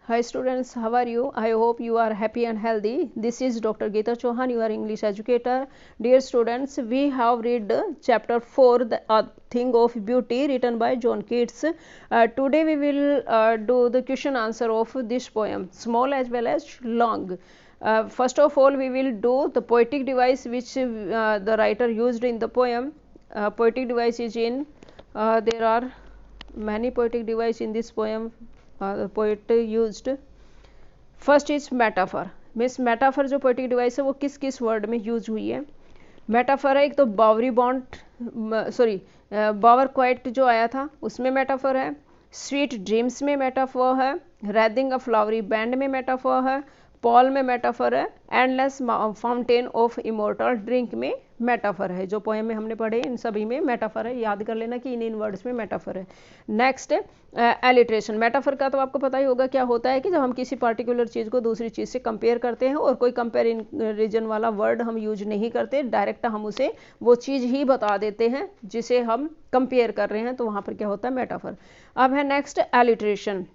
Hi students, how are you? I hope you are happy and healthy. This is Dr. Geeta Chauhan, your English educator. Dear students, we have read chapter 4, The Thing of Beauty, written by John Keats. Today we will do the question answer of this poem, small as well as long. First of all, we will do the poetic device which the writer used in the poem. Poetic device is in, there are many poetic device in this poem. The poet used. First is metaphor. Means metaphor जो poetic device है वो किस किस word में use हुई है. Metaphor है एक तो बावरी बॉन्ड, सॉरी बावर क्वाइट जो आया था उसमें मेटाफर है. स्वीट ड्रीम्स में मेटाफर है. रेदिंग अ फ्लावरी बैंड में मेटाफर है. पॉल में मेटाफर है. Endless fountain of immortal drink में मेटाफर है. जो पोएम में हमने पढ़े इन सभी में मेटाफर है. याद कर लेना कि इन वर्ड्स में मेटाफर है. Next alliteration. मेटाफर का तो आपको पता ही होगा क्या होता है कि जब हम किसी पार्टिकुलर चीज़ को दूसरी चीज़ से कंपेयर करते हैं और कोई कंपेरिजन वाला वर्ड हम यूज नहीं करते, डायरेक्ट हम उसे वो चीज़ ही बता देते हैं जिसे हम कंपेयर कर रहे हैं, तो वहाँ पर क्या होता है मेटाफर. अब है नेक्स्ट एलिट्रेशन.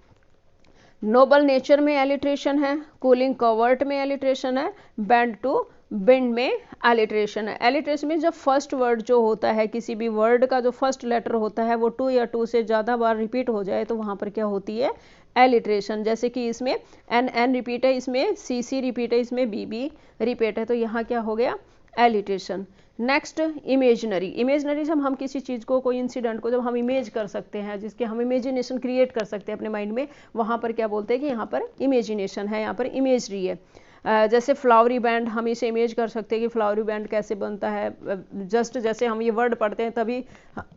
नोबल नेचर में एलिट्रेशन है. कूलिंग कवर्ट में एलिट्रेशन है. बैंड टू बिंड में एलिट्रेशन है. एलिट्रेशन में जब फर्स्ट वर्ड जो होता है किसी भी वर्ड का जो फर्स्ट लेटर होता है वो 2 या 2 से ज़्यादा बार रिपीट हो जाए तो वहाँ पर क्या होती है एलिट्रेशन. जैसे कि इसमें एन रिपीट है, इसमें सी रिपीट है, इसमें बी रिपीट है, तो यहाँ क्या हो गया एलिट्रेशन. Next imaginary. इमेजनरी जब हम किसी चीज़ को, कोई इंसिडेंट को जब हम इमेज कर सकते हैं, जिसके हम इमेजिनेशन क्रिएट कर सकते हैं अपने माइंड में, वहाँ पर क्या बोलते हैं कि यहाँ पर इमेजिनेशन है, यहाँ पर इमेजरी है. जैसे फ्लावरी बैंड, हम इसे इमेज कर सकते हैं कि फ्लावरी बैंड कैसे बनता है. जस्ट जैसे हम ये वर्ड पढ़ते हैं तभी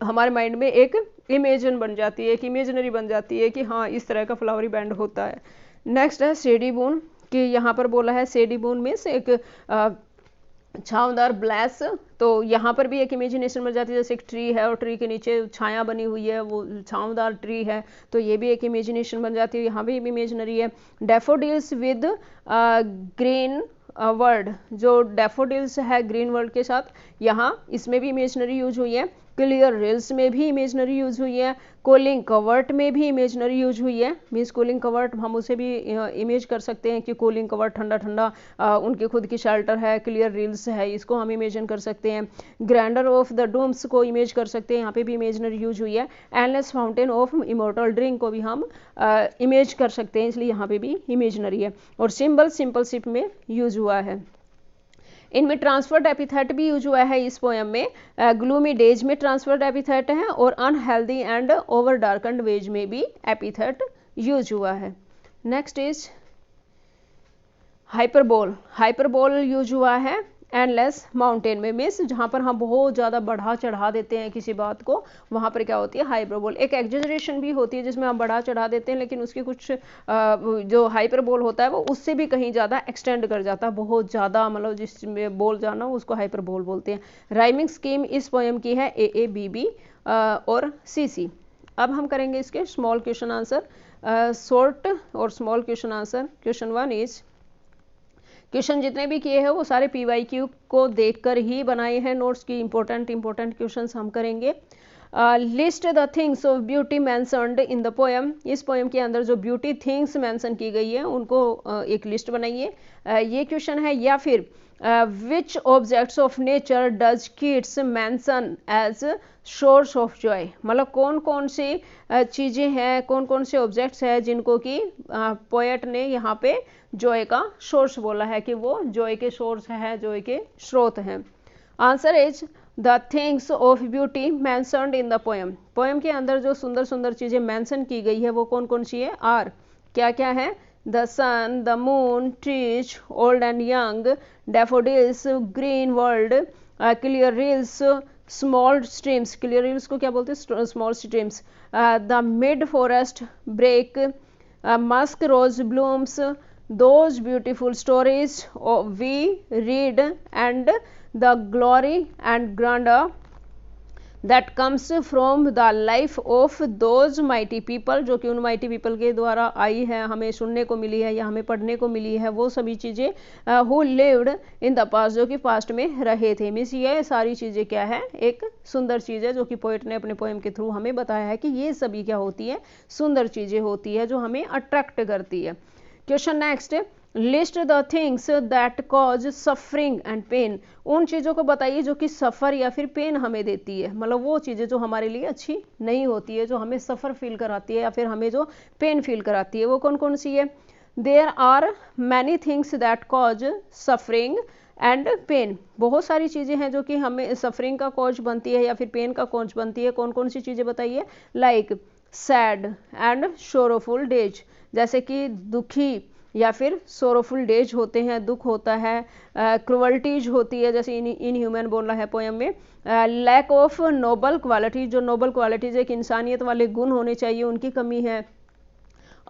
हमारे माइंड में एक इमेजन बन जाती है, एक इमेजनरी बन जाती है कि हाँ इस तरह का फ्लावरी बैंड होता है. नेक्स्ट है सेडी बून, कि यहाँ पर बोला है सेडी बून में से एक छावदार ब्लैस, तो यहाँ पर भी एक इमेजिनेशन बन जाती है. जैसे एक ट्री है और ट्री के नीचे छाया बनी हुई है, वो छावदार ट्री है, तो ये भी एक इमेजिनेशन बन जाती है, यहाँ भी इमेजिनरी है. डैफोडिल्स विद ग्रीन वर्ड, जो डैफोडिल्स है ग्रीन वर्ड के साथ, यहाँ इसमें भी इमेजिनरी यूज हुई है. क्लियर रिल्स में भी इमेजनरी यूज हुई है. कूलिंग कवर्ट में भी इमेजनरी यूज हुई है. मीन्स कूलिंग कवर्ट हम उसे भी इमेज कर सकते हैं कि कूलिंग कवर्ट ठंडा ठंडा उनकी खुद की शेल्टर है. क्लियर रिल्स है, इसको हम इमेजिन कर सकते हैं. ग्रैंडर ऑफ द डूम्स को इमेज कर सकते हैं, यहाँ पे भी इमेजनरी यूज हुई है. Endless fountain of immortal drink को भी हम इमेज कर सकते हैं, इसलिए यहाँ पे भी इमेजनरी है. और सिंबल सिंपल शिप में यूज हुआ है. इनमें ट्रांसफर्ड एपिथेट भी यूज हुआ है इस पोएम में. ग्लूमी डेज में ट्रांसफर्ड एपिथेट है और अनहेल्दी एंड ओवर डार्कन्ड वेज में भी एपिथेट यूज हुआ है. Next is hyperbole. Hyperbole use हुआ है एंडलेस माउंटेन में. मीन्स जहाँ पर हम बहुत ज़्यादा बढ़ा चढ़ा देते हैं किसी बात को, वहाँ पर क्या होती है हाइपरबोल. एक एग्जेजरेशन भी होती है जिसमें हम बढ़ा चढ़ा देते हैं, लेकिन उसकी कुछ जो हाइपरबोल होता है वो उससे भी कहीं ज़्यादा एक्सटेंड कर जाता है, बहुत ज़्यादा, मतलब जिसमें बोल जाना उसको हाइपरबोल बोलते हैं. राइमिंग स्कीम इस पोएम की है AABB और CC. अब हम करेंगे इसके स्मॉल क्वेश्चन आंसर, शॉर्ट और small question answer. Question 1 is, question जितने भी किए हैं वो सारे PYQ को देखकर ही बनाए हैं नोट्स की. इंपॉर्टेंट क्वेश्चंस हम करेंगे. List the things of beauty mentioned in the poem. इस पोएम के अंदर जो ब्यूटी थिंग्स मेंशन की गई है उनको एक लिस्ट बनाइए. ये क्वेश्चन है. या फिर which objects of nature does Keats mention as source of joy. मतलब कौन कौन सी चीज़ें हैं, कौन कौन से ऑब्जेक्ट्स हैं जिनको कि पोएट ने यहाँ पे जॉय का सोर्स बोला है कि वो जॉय के सोर्स है, जॉय के स्रोत हैं. Answer is the things of beauty mentioned in the poem. Poem के अंदर जो सुंदर सुंदर चीज़ें मेंशन की गई है वो कौन कौन सी है. आर क्या क्या है. The sun, the moon, trees old and young, daffodils, green world, clear rills, small streams. Clear rills को क्या बोलते हैं, small streams. The mid forest break, musk rose blooms, those beautiful stories we read, and the glory and grandeur that comes from the life of those mighty people, जो कि उन mighty people के द्वारा आई है, हमें सुनने को मिली है या हमें पढ़ने को मिली है, वो सभी चीज़ें who lived in the past, जो कि पास्ट में रहे थे। मीन्स ये सारी चीज़ें क्या है, एक सुंदर चीज़ है जो कि पोइट ने अपने पोएम के थ्रू हमें बताया है कि ये सभी क्या होती है, सुंदर चीज़ें होती है जो हमें अट्रैक्ट करती है। Question next, list the things that cause suffering and pain, उन चीज़ों को बताइए जो कि सफ़र या फिर पेन हमें देती है, मतलब वो चीज़ें जो हमारे लिए अच्छी नहीं होती है, जो हमें सफ़र फील कराती है या फिर हमें जो पेन फील कराती है, वो कौन कौन सी है। There are many things that cause suffering and pain, बहुत सारी चीज़ें हैं जो कि हमें सफरिंग का कॉज बनती है या फिर पेन का कॉज बनती है। कौन कौन सी चीज़ें बताइए। लाइक सैड एंड शोरोफुल डेज, जैसे कि दुखी या फिर सोरोफुल डेज होते हैं, दुख होता है। क्रुअल्टीज होती है, जैसे इन ह्यूमन बोल रहा है पोएम में। लैक ऑफ नोबल क्वालिटी, जो नोबल क्वालिटीज एक इंसानियत वाले गुण होने चाहिए, उनकी कमी है।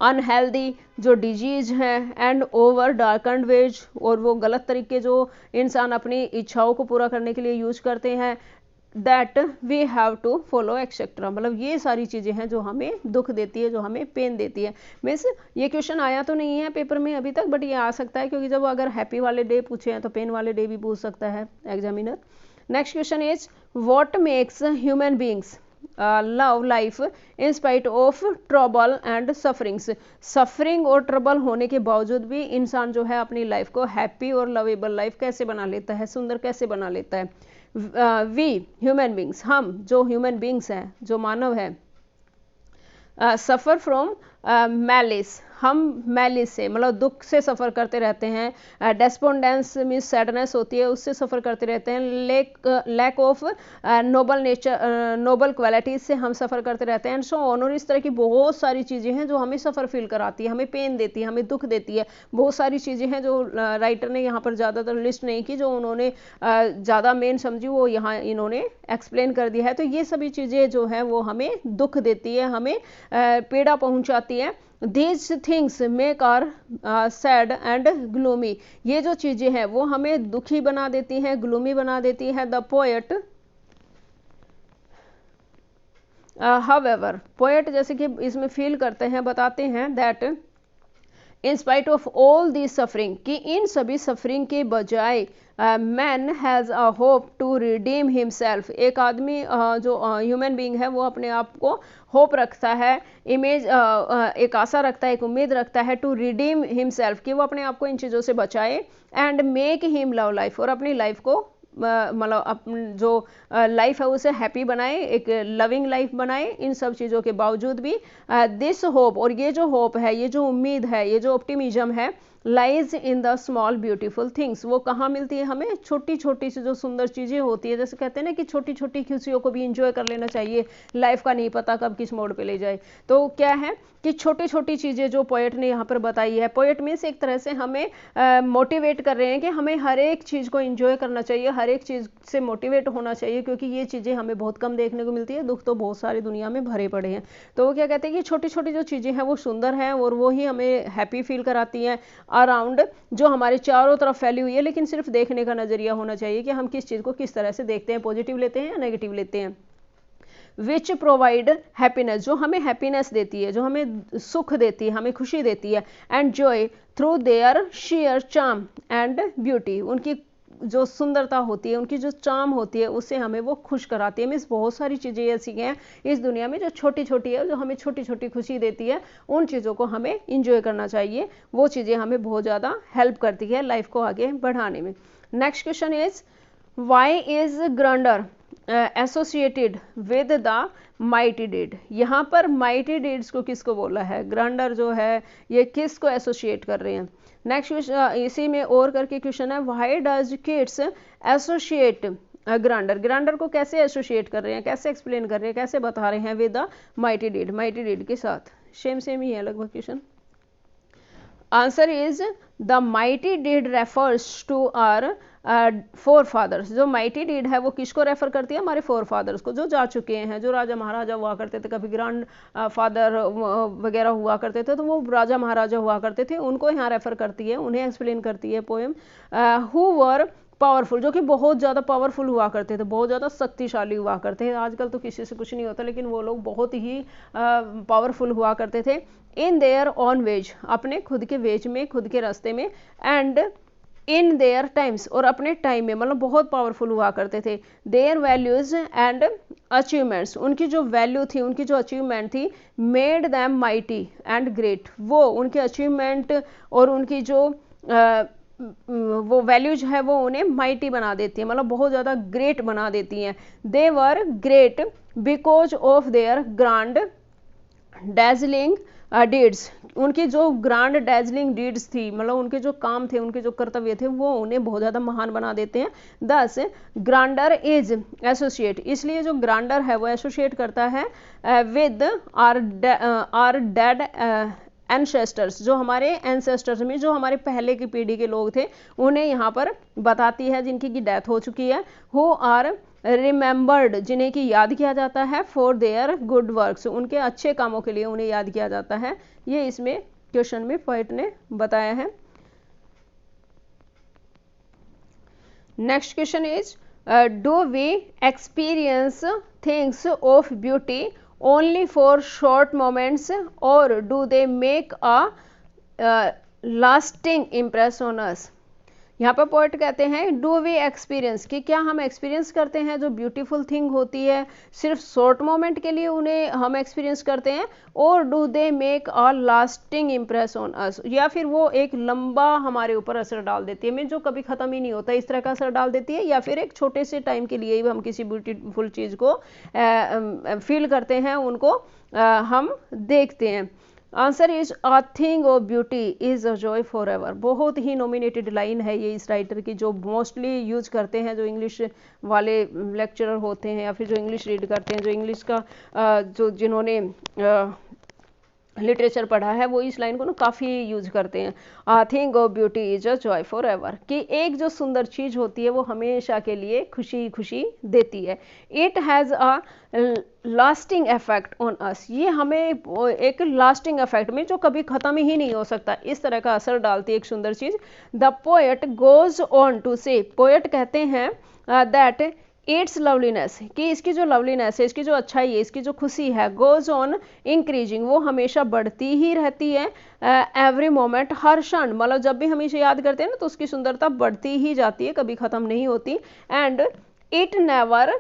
अनहेल्दी, जो डिजीज है। एंड ओवर डार्कन्ड वेज, और वो गलत तरीके जो इंसान अपनी इच्छाओं को पूरा करने के लिए यूज करते हैं। That we have to follow etcetera, मतलब ये सारी चीज़ें हैं जो हमें दुख देती है, जो हमें पेन देती है। मीन्स ये क्वेश्चन आया तो नहीं है पेपर में अभी तक, बट ये आ सकता है, क्योंकि जब अगर हैप्पी वाले डे पूछे हैं तो पेन वाले डे भी पूछ सकता है examiner. Next question is what makes human beings love life in spite of trouble and sufferings, suffering और ट्रबल होने के बावजूद भी इंसान जो है अपनी लाइफ को हैप्पी और लवेबल लाइफ कैसे बना लेता है, सुंदर कैसे बना लेता है। वी ह्यूमन बींग्स, हम जो ह्यूमन बींग्स हैं, जो मानव है, सफ़र फ्रॉम मैलिस, हम मैलिस से मतलब दुख से सफ़र करते रहते हैं। डेस्पोंडेंस मीन्स सैडनेस होती है, उससे सफ़र करते रहते हैं। Lack of noble nature, noble qualities से हम सफ़र करते रहते हैं। एंड सो ऑन, और इस तरह की बहुत सारी चीज़ें हैं जो हमें सफ़र फील कराती है, हमें पेन देती है, हमें दुख देती है। बहुत सारी चीज़ें हैं जो राइटर ने यहाँ पर ज़्यादातर लिस्ट नहीं की, जो उन्होंने ज़्यादा मेन समझी वो यहाँ इन्होंने एक्सप्लेन कर दिया है। तो ये सभी चीज़ें जो है वो हमें दुख देती है, हमें पीड़ा पहुँचाती है। These things make our sad and gloomy, ये जो चीज़ें हैं वो हमें दुखी बना देती हैं, ग्लूमी बना देती है। द पोएट however, पोएट जैसे कि इसमें फील करते हैं, बताते हैं that in spite of all the suffering, कि इन सभी सफरिंग के बजाय man has a hope to redeem himself, एक आदमी जो ह्यूमन बीइंग है वो अपने आप को होप रखता है, इमेज एक आशा रखता है, एक उम्मीद रखता है, टू रिडीम हिमसेल्फ, कि वो अपने आप को इन चीज़ों से बचाए। And make him love life, और अपनी लाइफ को मतलब जो लाइफ है उसे हैप्पी बनाए, एक लविंग लाइफ बनाए इन सब चीज़ों के बावजूद भी। दिस होप, और ये जो होप है, ये जो उम्मीद है, ये जो ऑप्टिमिज्म है, lies in the small beautiful things, वो कहाँ मिलती है हमें, छोटी छोटी सी जो सुंदर चीज़ें होती है। जैसे कहते हैं ना कि छोटी छोटी खुशियों को भी इंजॉय कर लेना चाहिए, लाइफ का नहीं पता कब किस मोड़ पे ले जाए। तो क्या है कि छोटी छोटी चीज़ें जो पोएट ने यहाँ पर बताई है, पोएट मीन्स एक तरह से हमें मोटिवेट कर रहे हैं कि हमें हर एक चीज़ को इंजॉय करना चाहिए, हर एक चीज़ से मोटिवेट होना चाहिए, क्योंकि ये चीज़ें हमें बहुत कम देखने को मिलती है, दुख तो बहुत सारी दुनिया में भरे पड़े हैं। तो वो क्या कहते हैं कि छोटी छोटी जो चीज़ें हैं वो सुंदर हैं, और वो ही हमें हैप्पी फील कराती हैं अराउंड, जो हमारे चारों तरफ फैली हुई है। लेकिन सिर्फ देखने का नज़रिया होना चाहिए कि हम किस चीज़ को किस तरह से देखते हैं, पॉजिटिव लेते हैं या नेगेटिव लेते हैं। विच प्रोवाइड हैप्पीनेस, जो हमें हैप्पीनेस देती है, जो हमें सुख देती है, हमें खुशी देती है। And Joy through their share charm and beauty, उनकी जो सुंदरता होती है, उनकी जो चार्म होती है, उससे हमें वो खुश कराती है। मीन्स बहुत सारी चीज़ें ऐसी हैं इस दुनिया में जो छोटी छोटी है, जो हमें छोटी छोटी खुशी देती है, उन चीज़ों को हमें इंजॉय करना चाहिए। वो चीज़ें हमें बहुत ज़्यादा हेल्प करती है लाइफ को आगे बढ़ाने में। Next question is why is grandeur associated with the mighty deed, यहाँ पर माइटी डीड्स को किसको बोला है, ग्रैंडर जो है ये किसको एसोसिएट कर रहे हैं। नेक्स्ट इसी में और करके क्वेश्चन है why does kids associate grandeur, grandeur को कैसे एसोसिएट कर रहे हैं, कैसे एक्सप्लेन कर रहे हैं, कैसे बता रहे हैं विद द माइटी डीड के साथ। सेम ही है लगभग question. Answer is the mighty deed refers to our forefathers, जो माइटी डीड है वो किसको रेफर करती है, हमारे फोर फादर्स को, जो जा चुके हैं, जो राजा महाराजा हुआ करते थे, कभी ग्रैंड फादर वगैरह हुआ करते थे, तो वो राजा महाराजा हुआ करते थे, उनको यहाँ रेफर करती है, उन्हें एक्सप्लेन करती है पोएम। हु वर पावरफुल, जो कि बहुत ज़्यादा पावरफुल हुआ करते थे, बहुत ज़्यादा शक्तिशाली हुआ करते थे। आजकल तो किसी से कुछ नहीं होता, लेकिन वो लोग बहुत ही पावरफुल हुआ करते थे। इन देयर ऑन वेज, अपने खुद के वेज में, खुद के रास्ते में, एंड इन देयर टाइम्स, और अपने टाइम में, मतलब बहुत पावरफुल हुआ करते थे। देयर वैल्यूज एंड अचीवमेंट्स, उनकी जो वैल्यू थी, उनकी जो अचीवमेंट थी, made them mighty and great, वो उनके अचीवमेंट और उनकी जो वो वैल्यूज है वो उन्हें माइटी बना देती है, मतलब बहुत ज़्यादा ग्रेट बना देती हैं। They were great because of their grand dazzling deeds, उनकी जो ग्रांड डैजलिंग डीड्स थी, मतलब उनके जो काम थे, उनके जो कर्तव्य थे, वो उन्हें बहुत ज़्यादा महान बना देते हैं। दस ग्रांडर इज एसोसिएट, इसलिए जो ग्रांडर है वो एसोसिएट करता है विद आर डेड एंसेस्टर्स, जो हमारे एंसेस्टर्स में, जो हमारे पहले की पीढ़ी के लोग थे, उन्हें यहाँ पर बताती है, जिनकी की डेथ हो चुकी है। हु आर रिमेंबर्ड, जिन्हें की याद किया जाता है, फॉर देयर गुड वर्क्स, उनके अच्छे कामों के लिए उन्हें याद किया जाता है। ये इसमें क्वेश्चन में पोएट ने बताया है। Next question is do we experience things of beauty only for short moments or do they make a lasting impress on us। यहाँ पर पोएट कहते हैं डू वी एक्सपीरियंस, कि क्या हम एक्सपीरियंस करते हैं जो ब्यूटीफुल थिंग होती है, सिर्फ शॉर्ट मोमेंट के लिए उन्हें हम एक्सपीरियंस करते हैं, और do they make a lasting impress on us, या फिर वो एक लंबा हमारे ऊपर असर डाल देती है, जो कभी ख़त्म ही नहीं होता, इस तरह का असर डाल देती है, या फिर एक छोटे से टाइम के लिए ही हम किसी ब्यूटीफुल चीज़ को फील करते हैं, उनको हम देखते हैं। Answer is a thing of beauty is a joy for ever, बहुत ही नॉमिनेटेड लाइन है ये इस राइटर की, जो मोस्टली यूज करते हैं जो इंग्लिश वाले लेक्चरर होते हैं, या फिर जो इंग्लिश रीड करते हैं, जो इंग्लिश का जो जिन्होंने लिटरेचर पढ़ा है, वो इस लाइन को ना काफ़ी यूज करते हैं। A thing of beauty is a joy for ever, कि एक जो सुंदर चीज़ होती है वो हमेशा के लिए खुशी खुशी देती है। It has a lasting effect on us, ये हमें एक लास्टिंग इफेक्ट में, जो कभी ख़त्म ही नहीं हो सकता, इस तरह का असर डालती है एक सुंदर चीज़। The poet goes on to say, poet कहते हैं दैट इट्स लवलीनेस, कि इसकी जो लवलीनेस है, इसकी जो अच्छाई है, इसकी जो खुशी है, गोज ऑन इंक्रीजिंग, वो हमेशा बढ़ती ही रहती है। एवरी मोमेंट, हर क्षण, मतलब जब भी हम इसे याद करते हैं ना, तो उसकी सुंदरता बढ़ती ही जाती है, कभी ख़त्म नहीं होती। And it never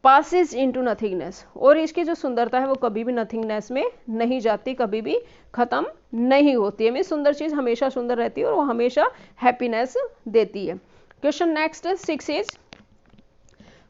passes into nothingness, और इसकी जो सुंदरता है वो कभी भी नथिंगनेस में नहीं जाती, कभी भी ख़त्म नहीं होती है। सुंदर चीज़ हमेशा सुंदर रहती है और वो हमेशा हैप्पीनेस देती है। Question next 6 is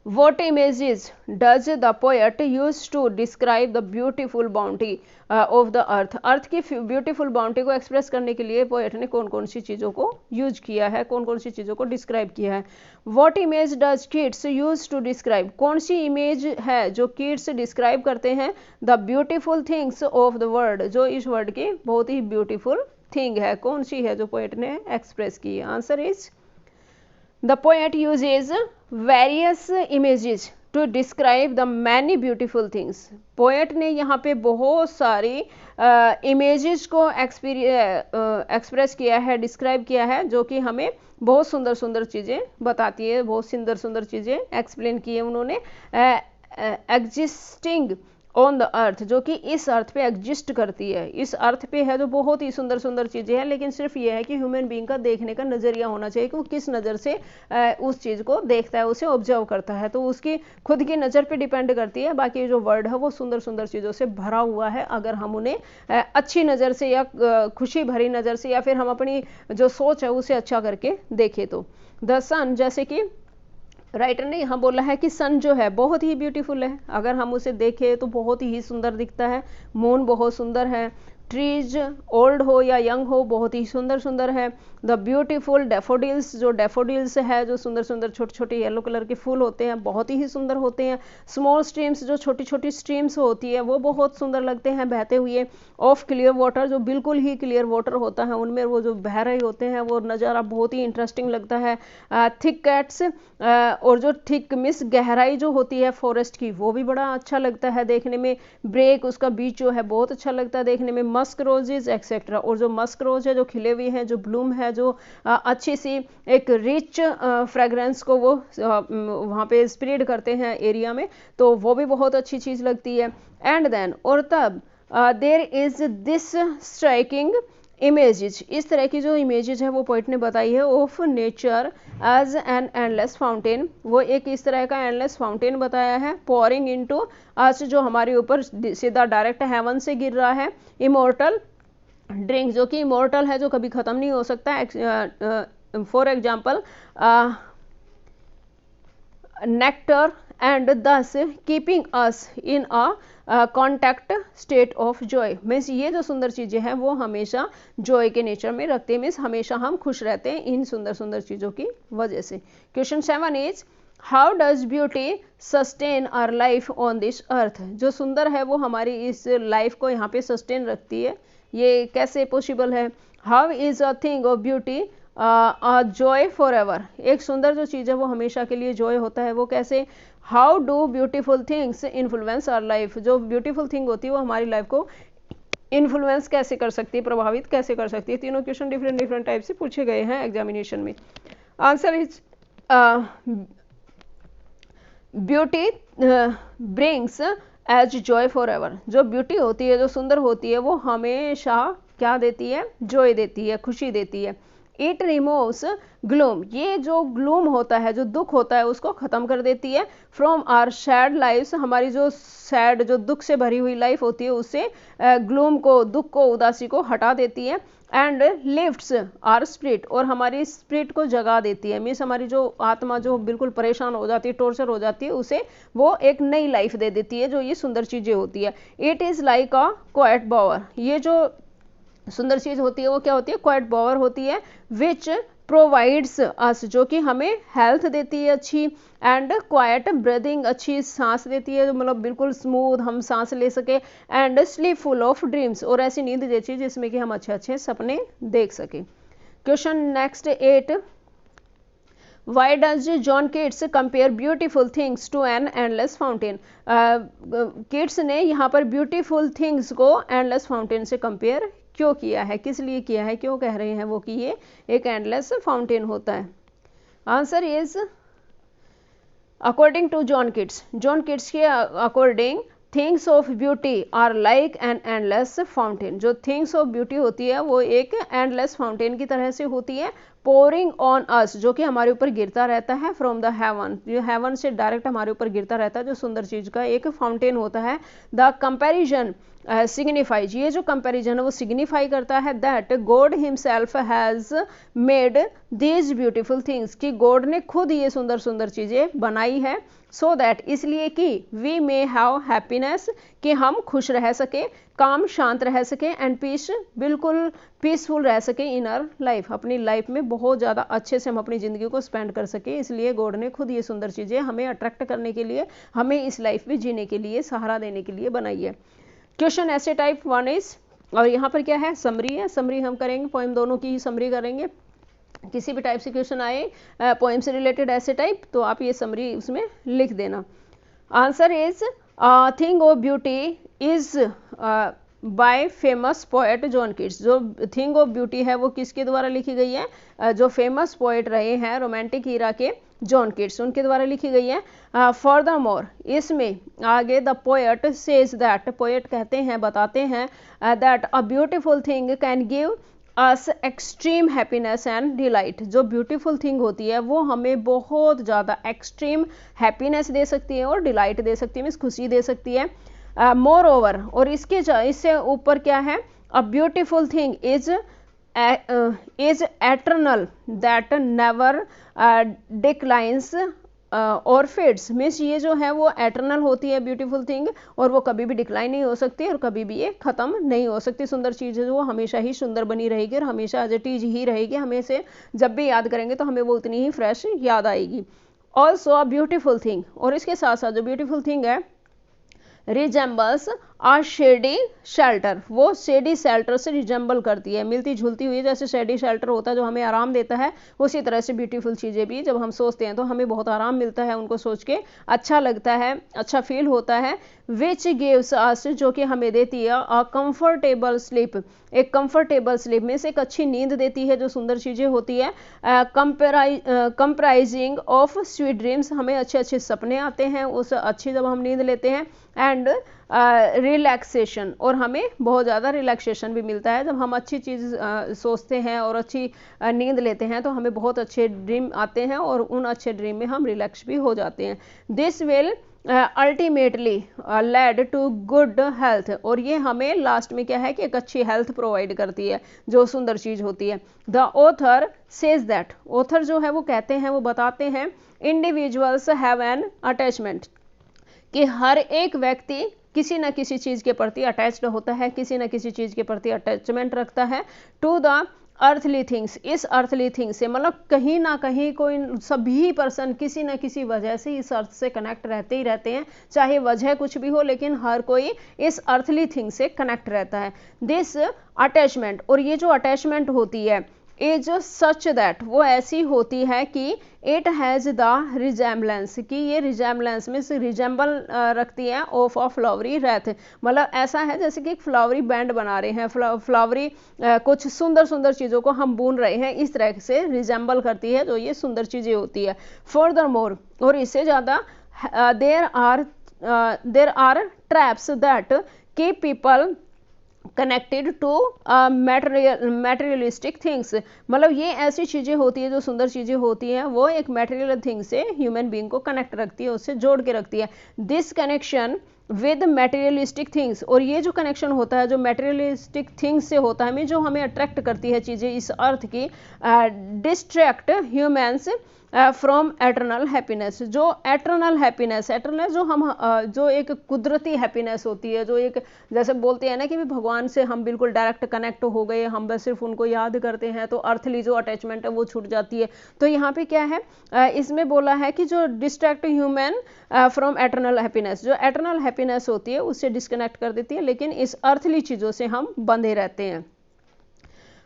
What images does the poet use to describe the beautiful bounty of the earth? अर्थ की ब्यूटीफुल बाउंटी को एक्सप्रेस करने के लिए पोएट ने कौन कौन सी चीज़ों को यूज किया है, कौन कौन सी चीज़ों को डिस्क्राइब किया है। What image does kids use to describe? कौन सी इमेज है जो किड्स डिस्क्राइब करते हैं the beautiful things of the world, जो इस वर्ड की बहुत ही ब्यूटीफुल थिंग है, कौन सी है जो पोएट ने एक्सप्रेस की है। Answer is The poet uses various images to describe the many beautiful things. Poet ने यहाँ पे बहुत सारी इमेजेस को एक्सप्रेस किया है, डिस्क्राइब किया है, जो कि हमें बहुत सुंदर सुंदर चीज़ें बताती है, बहुत सुंदर सुंदर चीज़ें एक्सप्लेन की है उन्होंने। एग्जिस्टिंग ऑन द अर्थ, जो कि इस अर्थ पे एग्जिस्ट करती है, इस अर्थ पे है, जो बहुत ही सुंदर सुंदर चीज़ें हैं, लेकिन सिर्फ ये है कि ह्यूमन बीइंग का देखने का नज़रिया होना चाहिए कि वो किस नज़र से उस चीज़ को देखता है, उसे ऑब्जर्व करता है, तो उसकी खुद की नज़र पे डिपेंड करती है। बाकी जो वर्ल्ड है वो सुंदर सुंदर चीज़ों से भरा हुआ है, अगर हम उन्हें अच्छी नज़र से या खुशी भरी नज़र से, या फिर हम अपनी जो सोच है उसे अच्छा करके देखें तो। द सन, जैसे कि राइटर ने यहाँ बोला है कि सन जो है बहुत ही ब्यूटीफुल है, अगर हम उसे देखें तो बहुत ही सुंदर दिखता है। मून बहुत सुंदर है। ट्रीज ओल्ड हो या यंग हो बहुत ही सुंदर सुंदर है। द ब्यूटीफुल डेफोडिल्स, जो डेफोडिल्स है, जो सुंदर सुंदर छोटे छोटे येलो कलर के फूल होते हैं, बहुत ही सुंदर होते हैं। स्मॉल स्ट्रीम्स, जो छोटी छोटी स्ट्रीम्स होती है वो बहुत सुंदर लगते हैं बहते हुए। ऑफ क्लियर वाटर, जो बिल्कुल ही क्लियर वाटर होता है, उनमें वो जो बह रहे होते हैं वो नज़ारा बहुत ही इंटरेस्टिंग लगता है। थिक कैट्स, और जो थिक मिस गहराई जो होती है फॉरेस्ट की, वो भी बड़ा अच्छा लगता है देखने में। ब्रेक, उसका बीच जो है बहुत अच्छा लगता है देखने में। Musk roses etcetera. और जो मस्क रोज है, जो खिले हुए हैं, जो ब्लूम है, जो अच्छी सी एक रिच फ्रेगरेंस को वो वहाँ पे स्प्रेड करते हैं एरिया में, तो वो भी बहुत अच्छी चीज़ लगती है। एंड देन और तब there is this striking images, इस तरह की जो इमेजेज है वो पोइट ने बताई है of nature as an endless fountain, वो एक इस तरह का एंडलेस फाउंटेन बताया है, पोरिंग इनटू अस, जो हमारे ऊपर सीधा डायरेक्ट हेवन से गिर रहा है, इमोर्टल ड्रिंक, जो कि इमोर्टल है, जो कभी ख़त्म नहीं हो सकता। फॉर एग्जाम्पल नेक्टर एंड दस keeping us in a contact state of Joy, means ये जो सुंदर चीज़ें हैं वो हमेशा जॉय के नेचर में रखते हैं, मीन्स हमेशा हम खुश रहते हैं इन सुंदर सुंदर चीज़ों की वजह से। Question 7 is how does beauty sustain our life on this earth, जो सुंदर है वो हमारी इस लाइफ को यहाँ पे सस्टेन रखती है, ये कैसे पॉसिबल है। How is a thing of beauty Joy for ever, एक सुंदर जो चीज़ है वो हमेशा के लिए जॉय होता है, वो कैसे। How do beautiful things influence our life, जो ब्यूटीफुल थिंग होती है वो हमारी लाइफ को इन्फ्लुएंस कैसे कर सकती है, प्रभावित कैसे कर सकती है। तीनों क्वेश्चन डिफरेंट डिफरेंट टाइप से पूछे गए हैं एग्जामिनेशन में। Answer is beauty brings as joy for ever, जो ब्यूटी होती है, जो सुंदर होती है, वो हमेशा क्या देती है, जॉय देती है, खुशी देती है। इट रिमूव्स ग्लूम, ये जो ग्लूम होता है, जो दुख होता है, उसको ख़त्म कर देती है। फ्रॉम आर सैड लाइफ्स, हमारी जो सैड, जो दुख से भरी हुई लाइफ होती है, उससे ग्लूम को, दुख को, उदासी को हटा देती है। एंड लिफ्ट्स आर स्पिरिट, और हमारी स्पिरिट को जगा देती है, मीन्स हमारी जो आत्मा जो बिल्कुल परेशान हो जाती है, टॉर्चर हो जाती है, उसे वो एक नई लाइफ दे देती है, जो ये सुंदर चीज़ें होती है। It is like a quite Bower, ये जो सुंदर चीज़ होती है वो क्या होती है, क्वाइट बॉवर होती है, विच प्रोवाइड्स अस, जो कि हमें हेल्थ देती है अच्छी, एंड क्वाइट ब्रीदिंग, अच्छी सांस देती है, मतलब बिल्कुल स्मूथ हम सांस ले सके, and sleep full of dreams, और ऐसी नींद देती है जिसमें कि हम अच्छे अच्छे सपने देख सके। Question next 8, Why does John Keats compare beautiful things to an endless fountain? Keats ने यहाँ पर beautiful things को endless fountain से compare क्यों किया है, किस लिए किया है, क्यों कह रहे हैं वो कि ये एक endless fountain होता है। Answer is according to John Keats, John Keats के according things of beauty are like an endless fountain, जो थिंग्स ऑफ ब्यूटी होती है वो एक एंडलेस फाउंटेन की तरह से होती है। पोरिंग ऑन अस, जो कि हमारे ऊपर गिरता रहता है, फ्रॉम द हेवन, जो हेवन से डायरेक्ट हमारे ऊपर गिरता रहता है, जो सुंदर चीज का एक फाउंटेन होता है। द कंपैरिजन सिग्निफाइज, ये जो कंपैरिजन है वो सिग्निफाई करता है that God himself has made these beautiful things, कि गॉड ने खुद ये सुंदर सुंदर चीजें बनाई है, सो दैट, इसलिए कि वी मे हैव हैप्पीनेस, कि हम खुश रह सके, काम शांत रह सके, एंड पीस, बिल्कुल पीसफुल रह सके इन आवर लाइफ, अपनी लाइफ में बहुत ज़्यादा अच्छे से हम अपनी ज़िंदगी को स्पेंड कर सके, इसलिए गॉड ने खुद ये सुंदर चीज़ें हमें अट्रैक्ट करने के लिए, हमें इस लाइफ में जीने के लिए, सहारा देने के लिए बनाई है। क्वेश्चन ऐसे टाइप 1 इज, और यहाँ पर क्या है, समरी है, समरी हम करेंगे, पोइम दोनों की ही समरी करेंगे। किसी भी टाइप से क्वेश्चन आए पोइम से रिलेटेड ऐसे टाइप, तो आप ये समरी उसमें लिख देना। Answer is thing of beauty is by famous poet John Keats, जो थिंग ऑफ ब्यूटी है वो किसके द्वारा लिखी गई है, जो फेमस पोएट रहे हैं रोमांटिक ईरा के जॉन किट्स, उनके द्वारा लिखी गई है। फॉर द मोर, इसमें आगे the poet says that, poet कहते हैं, बताते हैं that a beautiful thing can give us extreme happiness and delight, जो ब्यूटीफुल थिंग होती है वो हमें बहुत ज़्यादा एक्सट्रीम हैप्पीनेस दे सकती है और डिलाइट दे सकती है, मीन्स खुशी दे सकती है। मोर ओवर, और इससे ऊपर क्या है, a beautiful thing is eternal that never declines और फेड्स, मीन्स ये जो है वो एटर्नल होती है ब्यूटीफुल थिंग, और वो कभी भी डिक्लाइन नहीं हो सकती और कभी भी ये खत्म नहीं हो सकती। सुंदर चीज़ जो वो हमेशा ही सुंदर बनी रहेगी और हमेशा एज इट इज ही रहेगी, हमें से जब भी याद करेंगे तो हमें वो उतनी ही फ्रेश याद आएगी। ऑल्सो अ ब्यूटीफुल थिंग, और इसके साथ साथ जो ब्यूटीफुल थिंग है रिजेंबल्स आ शेडी शेल्टर, वो शेडी शेल्टर से रिजेंबल करती है, मिलती जुलती हुई। जैसे शेडी शेल्टर होता है जो हमें आराम देता है, उसी तरह से ब्यूटीफुल चीज़ें भी जब हम सोचते हैं तो हमें बहुत आराम मिलता है, उनको सोच के अच्छा लगता है, अच्छा फील होता है। विच गिव्स अस, जो कि हमें देती है अ कंफर्टेबल स्लीप, एक कंफर्टेबल स्लीप में से एक अच्छी नींद देती है, जो सुंदर चीज़ें होती है। कंप्राइजिंग ऑफ स्वीट ड्रीम्स, हमें अच्छे अच्छे सपने आते हैं उस अच्छी जब हम नींद लेते हैं। एंड रिलैक्सेशन, और हमें बहुत ज़्यादा रिलैक्सेशन भी मिलता है जब हम अच्छी चीज़ सोचते हैं और अच्छी नींद लेते हैं, तो हमें बहुत अच्छे ड्रीम आते हैं और उन अच्छे ड्रीम में हम रिलैक्स भी हो जाते हैं। This will ultimately lead to good health, और ये हमें लास्ट में क्या है कि एक अच्छी हेल्थ प्रोवाइड करती है, जो सुंदर चीज़ होती है। The author says that, author जो है वो कहते हैं, वो बताते हैं, इंडिविजुअल्स हैव एन अटैचमेंट, कि हर एक व्यक्ति किसी न किसी चीज़ के प्रति अटैच्ड होता है, किसी न किसी चीज़ के प्रति अटैचमेंट रखता है। टू द अर्थली थिंग्स, इस अर्थली थिंग्स से मतलब कहीं ना कहीं कोई सभी पर्सन किसी न किसी वजह से इस अर्थ से कनेक्ट रहते ही रहते हैं, चाहे वजह कुछ भी हो, लेकिन हर कोई इस अर्थली थिंग से कनेक्ट रहता है। दिस अटैचमेंट, और ये जो अटैचमेंट होती है, इज सच दैट, वो ऐसी होती है कि इट हैज़ द रिजेम्बलेंस, कि ये रिजेम्बलेंस में से रिजेंबल रखती है ऑफ अ फ्लावरी रेथ, मतलब ऐसा है जैसे कि एक फ्लावरी बैंड बना रहे हैं, फ्लावरी कुछ सुंदर सुंदर चीज़ों को हम बुन रहे हैं, इस तरह से रिजेंबल करती है जो ये सुंदर चीज़ें होती है। फर्दर मोर, और इससे ज़्यादा, there are traps that keep people connected to materialistic things, मतलब ये ऐसी चीज़ें होती है, जो सुंदर चीज़ें होती हैं, वो एक मैटेरियल थिंग से ह्यूमन बीइंग को कनेक्ट रखती है, उससे जोड़ के रखती है। This connection with materialistic things, और ये जो कनेक्शन होता है जो मैटेरियलिस्टिक थिंग्स से होता है, जो हमें अट्रैक्ट करती है चीज़ें इस अर्थ की, distract humans from eternal happiness, जो एटर्नल हैप्पीनेस, एटर्नल जो हम जो एक कुदरती हैप्पीनेस होती है, जो एक जैसे बोलते हैं ना कि भी भगवान से हम बिल्कुल डायरेक्ट कनेक्ट हो गए, हम बस सिर्फ उनको याद करते हैं, तो अर्थली जो अटैचमेंट है वो छूट जाती है। तो यहाँ पे क्या है, इसमें बोला है कि जो distract human from eternal happiness, जो एटर्नल हैप्पीनेस होती है उससे डिस्कनेक्ट कर देती है, लेकिन इस अर्थली चीज़ों से हम बंधे रहते हैं।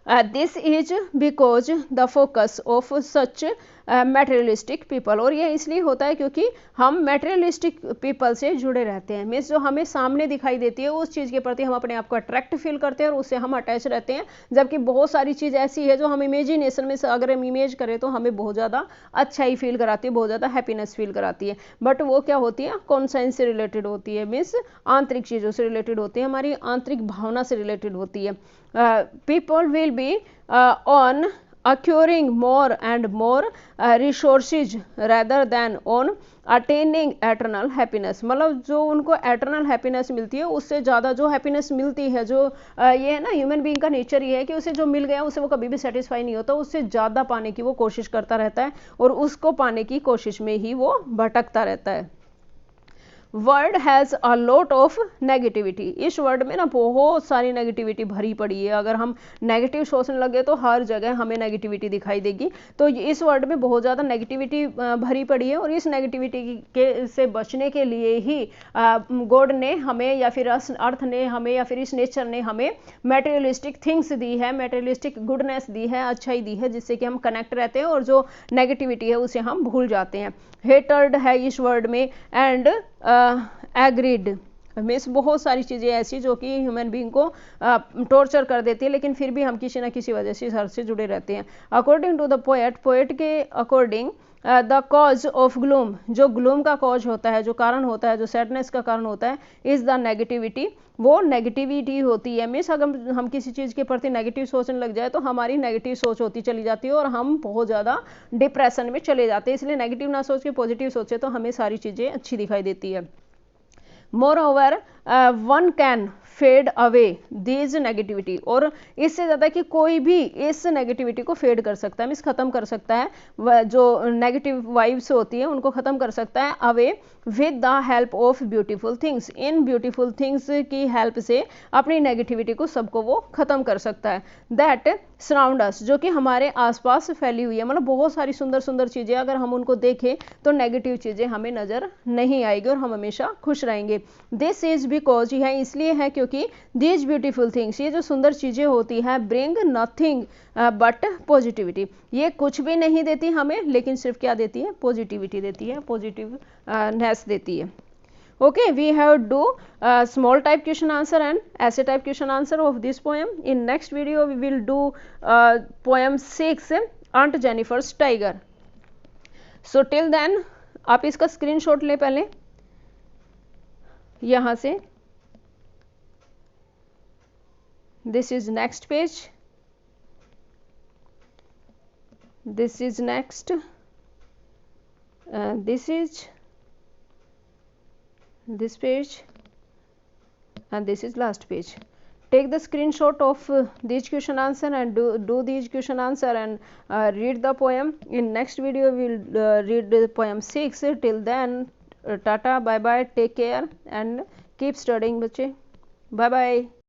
This is because the focus of such materialistic people, और ये इसलिए होता है क्योंकि हम मैटेरियलिस्टिक पीपल से जुड़े रहते हैं, मीन्स जो हमें सामने दिखाई देती है उस चीज़ के प्रति हम अपने आप को अट्रैक्ट फील करते हैं और उससे हम अटैच रहते हैं। जबकि बहुत सारी चीज़ ऐसी है जो हम इमेजिनेशन में से अगर हम इमेज करें तो हमें बहुत ज़्यादा अच्छा ही फील कराती है, बहुत ज़्यादा हैप्पीनेस फील कराती है, बट वो क्या होती है, कॉन्साइंस से रिलेटेड होती है, मीन्स आंतरिक चीज़ों से रिलेटेड होती है, हमारी आंतरिक भावना से रिलेटेड होती है। People will be on acquiring more and more resources rather than on attaining eternal happiness, मतलब जो उनको eternal happiness मिलती है उससे ज़्यादा जो happiness मिलती है, जो ये है ना ह्यूमन बीइंग का नेचर ये है कि उसे जो मिल गया उसे वो कभी भी सेटिस्फाई नहीं होता, उससे ज़्यादा पाने की वो कोशिश करता रहता है और उसको पाने की कोशिश में ही वो भटकता रहता है। Word has a lot of negativity, इस वर्ड में ना बहुत सारी नेगेटिविटी भरी पड़ी है, अगर हम नेगेटिव सोचने लगे तो हर जगह हमें नेगेटिविटी दिखाई देगी, तो इस वर्ड में बहुत ज़्यादा नेगेटिविटी भरी पड़ी है, और इस नेगेटिविटी के से बचने के लिए ही गॉड ने हमें या फिर अर्थ ने हमें या फिर इस नेचर ने हमें मैटेरियलिस्टिक थिंग्स दी है, मैटेरियलिस्टिक गुडनेस दी है, अच्छाई दी है, जिससे कि हम कनेक्ट रहते हैं और जो नेगेटिविटी है उसे हम भूल जाते हैं। हेटर्ड है इस वर्ड में, एंड एग्रीड मीन्स बहुत सारी चीज़ें ऐसी जो कि ह्यूमन बीइंग को टॉर्चर कर देती है, लेकिन फिर भी हम किसी न किसी वजह से इस अर्थ से जुड़े रहते हैं। According to the poet, poet के according the cause of gloom, जो ग्लूम का कॉज होता है, जो कारण होता है, जो सैडनेस का कारण होता है, इज़ द नेगेटिविटी, वो नेगेटिविटी होती है। मीन्स अगर हम किसी चीज़ के प्रति नेगेटिव सोचने लग जाए तो हमारी नेगेटिव सोच होती चली जाती है और हम बहुत ज़्यादा डिप्रेशन में चले जाते हैं, इसलिए नेगेटिव ना सोच के पॉजिटिव सोचे तो हमें सारी चीज़ें अच्छी दिखाई देती है। Moreover, one can fade away these negativity, और इससे ज़्यादा कि कोई भी इस नेगेटिविटी को फेड कर सकता है, मीन्स ख़त्म कर सकता है, जो नेगेटिव वाइब्स होती है उनको ख़त्म कर सकता है away with the help of beautiful things. In beautiful things की हेल्प से अपनी नेगेटिविटी को सबको वो ख़त्म कर सकता है। दैट सराउंड अस, जो कि हमारे आसपास फैली हुई है, मतलब बहुत सारी सुंदर सुंदर चीज़ें, अगर हम उनको देखें तो नेगेटिव चीज़ें हमें नज़र नहीं आएगी और हम हमेशा खुश रहेंगे। दिस इज बिकॉज, यह इसलिए है क्योंकि दीज ब्यूटीफुल थिंग्स, ये जो सुंदर चीज़ें होती हैं, ब्रिंग नथिंग बट पॉजिटिविटी, ये कुछ भी नहीं देती हमें, लेकिन सिर्फ क्या देती है, पॉजिटिविटी देती है, पॉजिटिवनेस देती है। Okay, we have do small type question answer and essay type question answer of this poem. In next video we will do poem 6 Aunt Jennifer's Tiger. So till then आप इसका screenshot ले पहले यहाँ से। This is next page, this is next, this is this page, and this is last page. Take the screenshot of these question answer and do these question answer and read the poem. In next video we will read the poem 6. Till then tata, bye bye, take care and keep studying बच्चे, bye bye.